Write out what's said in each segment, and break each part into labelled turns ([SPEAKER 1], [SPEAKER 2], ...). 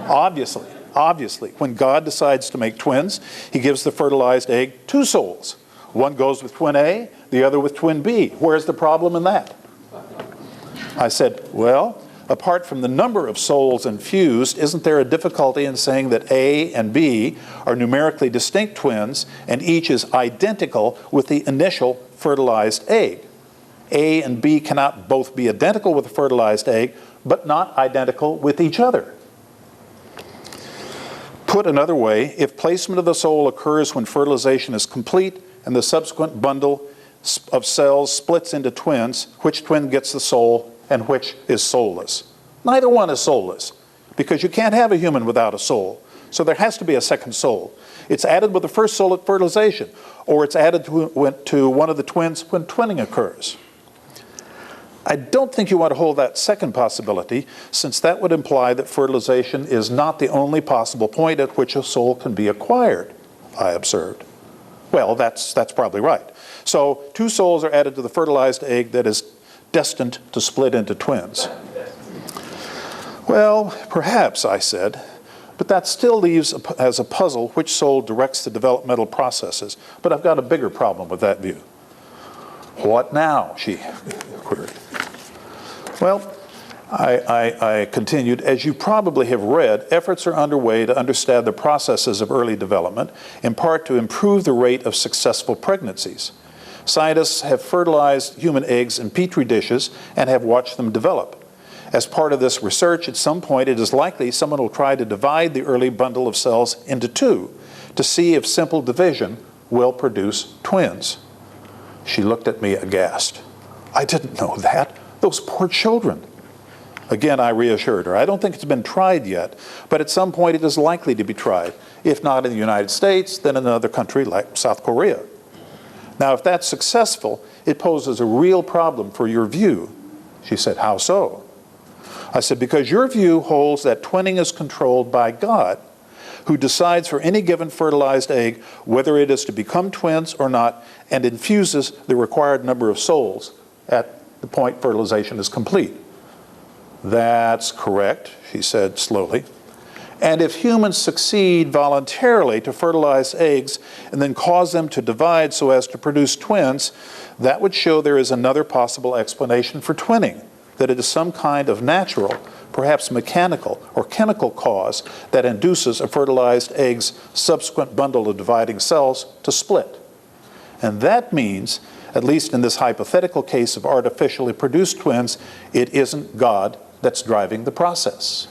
[SPEAKER 1] Obviously, when God decides to make twins, he gives the fertilized egg two souls. One goes with twin A, the other with twin B. Where's the problem in that? I said, well, apart from the number of souls infused, isn't there a difficulty in saying that A and B are numerically distinct twins and each is identical with the initial fertilized egg? A and B cannot both be identical with the fertilized egg, but not identical with each other. Put another way, if placement of the soul occurs when fertilization is complete and the subsequent bundle of cells splits into twins, which twin gets the soul and which is soulless? Neither one is soulless, because you can't have a human without a soul. So there has to be a second soul. It's added with the first soul at fertilization, or it's added to one of the twins when twinning occurs. I don't think you want to hold that second possibility, since that would imply that fertilization is not the only possible point at which a soul can be acquired, I observed. Well, that's probably right. So two souls are added to the fertilized egg that is destined to split into twins. Well, perhaps, I said, but that still leaves as a puzzle which soul directs the developmental processes. But I've got a bigger problem with that view. What now? She queried. Well, I continued, as you probably have read, efforts are underway to understand the processes of early development, in part to improve the rate of successful pregnancies. Scientists have fertilized human eggs in petri dishes and have watched them develop. As part of this research, at some point it is likely someone will try to divide the early bundle of cells into two to see if simple division will produce twins. She looked at me aghast. I didn't know that. Those poor children. Again, I reassured her. I don't think it's been tried yet, but at some point it is likely to be tried. If not in the United States, then in another country like South Korea. Now, if that's successful, it poses a real problem for your view. She said, how so? I said, because your view holds that twinning is controlled by God, who decides for any given fertilized egg whether it is to become twins or not, and infuses the required number of souls at the point fertilization is complete. That's correct, she said slowly. And if humans succeed voluntarily to fertilize eggs and then cause them to divide so as to produce twins, that would show there is another possible explanation for twinning, that it is some kind of natural, perhaps mechanical or chemical cause that induces a fertilized egg's subsequent bundle of dividing cells to split. And that means, at least in this hypothetical case of artificially produced twins, it isn't God that's driving the process.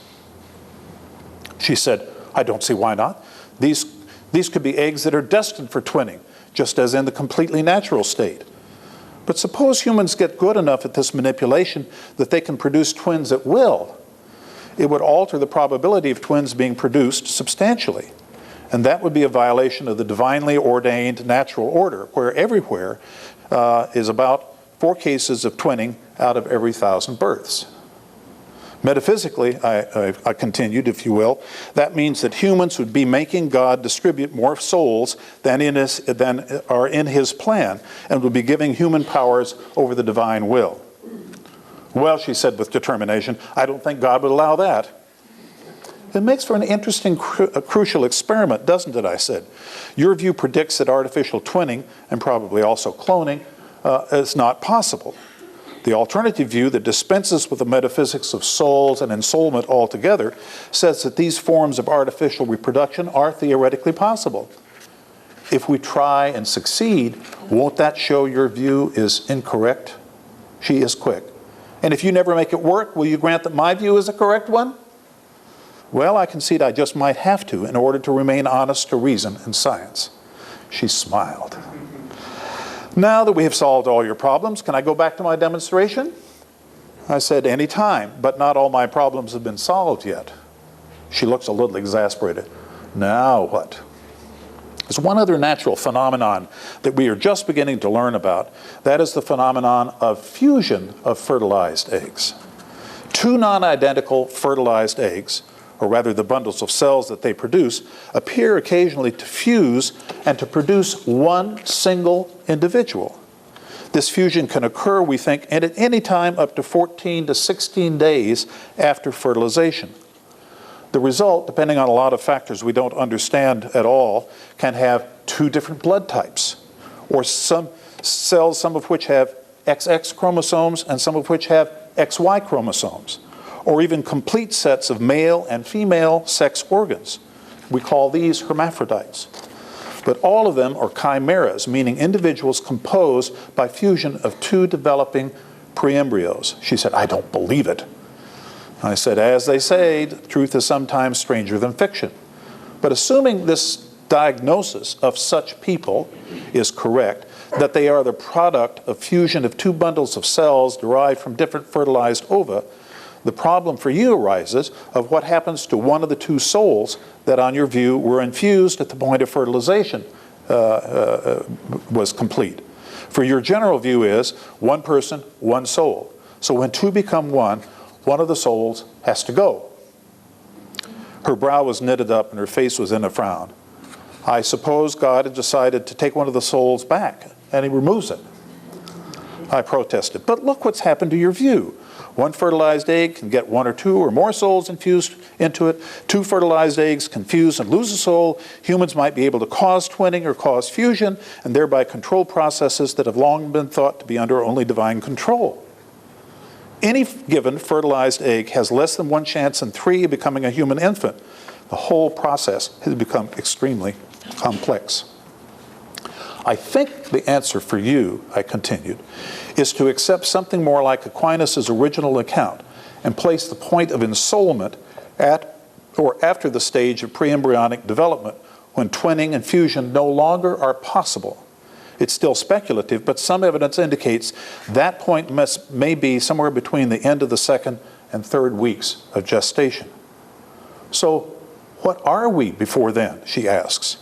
[SPEAKER 1] She said, I don't see why not. These could be eggs that are destined for twinning, just as in the completely natural state. But suppose humans get good enough at this manipulation that they can produce twins at will. It would alter the probability of twins being produced substantially. And that would be a violation of the divinely ordained natural order, where everywhere is about 4 cases of twinning out of every 1,000 births. Metaphysically, I continued, if you will, that means that humans would be making God distribute more souls than are in his plan, and would be giving human powers over the divine will. Well, she said with determination, I don't think God would allow that. It makes for an interesting, crucial experiment, doesn't it, I said. Your view predicts that artificial twinning, and probably also cloning, is not possible. The alternative view that dispenses with the metaphysics of souls and ensoulment altogether says that these forms of artificial reproduction are theoretically possible. If we try and succeed, won't that show your view is incorrect? She is quick. And if you never make it work, will you grant that my view is the correct one? Well, I concede I just might have to in order to remain honest to reason and science. She smiled. Now that we have solved all your problems, can I go back to my demonstration? I said, any time, but not all my problems have been solved yet. She looks a little exasperated. Now what? There's one other natural phenomenon that we are just beginning to learn about. That is the phenomenon of fusion of fertilized eggs. 2 non-identical fertilized eggs, or rather the bundles of cells that they produce, appear occasionally to fuse and to produce one single individual. This fusion can occur, we think, at any time up to 14 to 16 days after fertilization. The result, depending on a lot of factors we don't understand at all, can have 2 different blood types, or some cells, some of which have XX chromosomes and some of which have XY chromosomes, or even complete sets of male and female sex organs. We call these hermaphrodites. But all of them are chimeras, meaning individuals composed by fusion of 2 developing pre-embryos. She said, I don't believe it. I said, as they say, truth is sometimes stranger than fiction. But assuming this diagnosis of such people is correct, that they are the product of fusion of 2 bundles of cells derived from different fertilized ova, the problem for you arises of what happens to one of the 2 souls that, on your view, were infused at the point of fertilization was complete. For your general view is 1 person, 1 soul. So when 2 become 1, one of the souls has to go. Her brow was knitted up and her face was in a frown. I suppose God had decided to take one of the souls back, and he removes it. I protested, but look what's happened to your view. 1 fertilized egg can get 1 or 2 or more souls infused into it. 2 fertilized eggs can fuse and lose a soul. Humans might be able to cause twinning or cause fusion, and thereby control processes that have long been thought to be under only divine control. Any given fertilized egg has less than 1 chance in 3 of becoming a human infant. The whole process has become extremely complex. I think the answer for you, I continued, is to accept something more like Aquinas' original account and place the point of ensoulment at or after the stage of pre-embryonic development, when twinning and fusion no longer are possible. It's still speculative, but some evidence indicates that point may be somewhere between the end of the 2nd and 3rd weeks of gestation. So, what are we before then, she asks.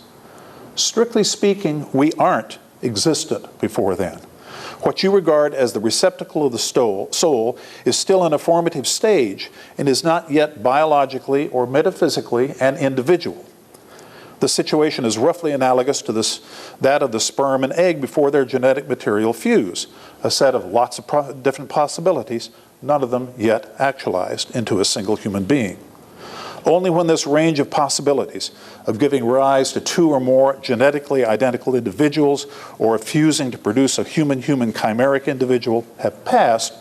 [SPEAKER 1] Strictly speaking, we aren't existent before then. What you regard as the receptacle of the soul is still in a formative stage and is not yet biologically or metaphysically an individual. The situation is roughly analogous to that of the sperm and egg before their genetic material fuse, a set of lots of different possibilities, none of them yet actualized into a single human being. Only when this range of possibilities of giving rise to 2 or more genetically identical individuals or of fusing to produce a human-human chimeric individual have passed,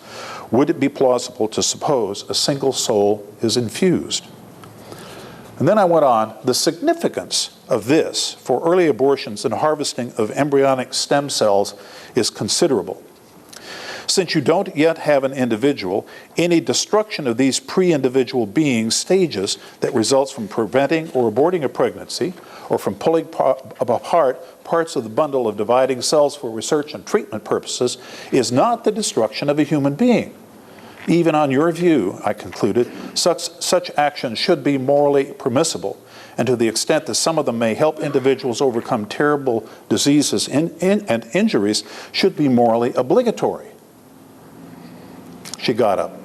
[SPEAKER 1] would it be plausible to suppose a single soul is infused. And then I went on, the significance of this for early abortions and harvesting of embryonic stem cells is considerable. Since you don't yet have an individual, any destruction of these pre-individual being stages that results from preventing or aborting a pregnancy, or from pulling apart parts of the bundle of dividing cells for research and treatment purposes, is not the destruction of a human being. Even on your view, I concluded, such actions should be morally permissible, and to the extent that some of them may help individuals overcome terrible diseases and injuries, should be morally obligatory. She got up.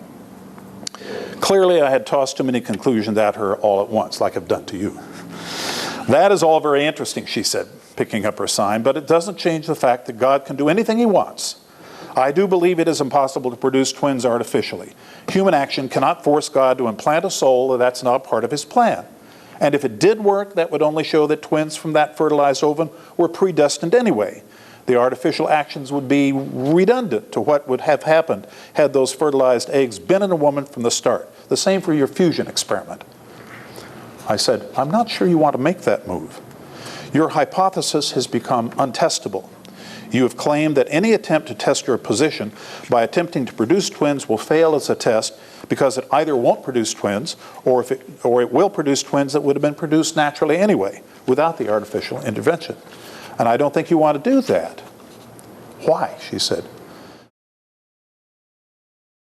[SPEAKER 1] Clearly, I had tossed too many conclusions at her all at once, like I've done to you. That is all very interesting, she said, picking up her sign, but it doesn't change the fact that God can do anything he wants. I do believe it is impossible to produce twins artificially. Human action cannot force God to implant a soul that's not part of his plan. And if it did work, that would only show that twins from that fertilized ovum were predestined anyway. The artificial actions would be redundant to what would have happened had those fertilized eggs been in a woman from the start. The same for your fusion experiment. I said, I'm not sure you want to make that move. Your hypothesis has become untestable. You have claimed that any attempt to test your position by attempting to produce twins will fail as a test because it either won't produce twins or it will produce twins that would have been produced naturally anyway without the artificial intervention. And I don't think you want to do that. Why? She said.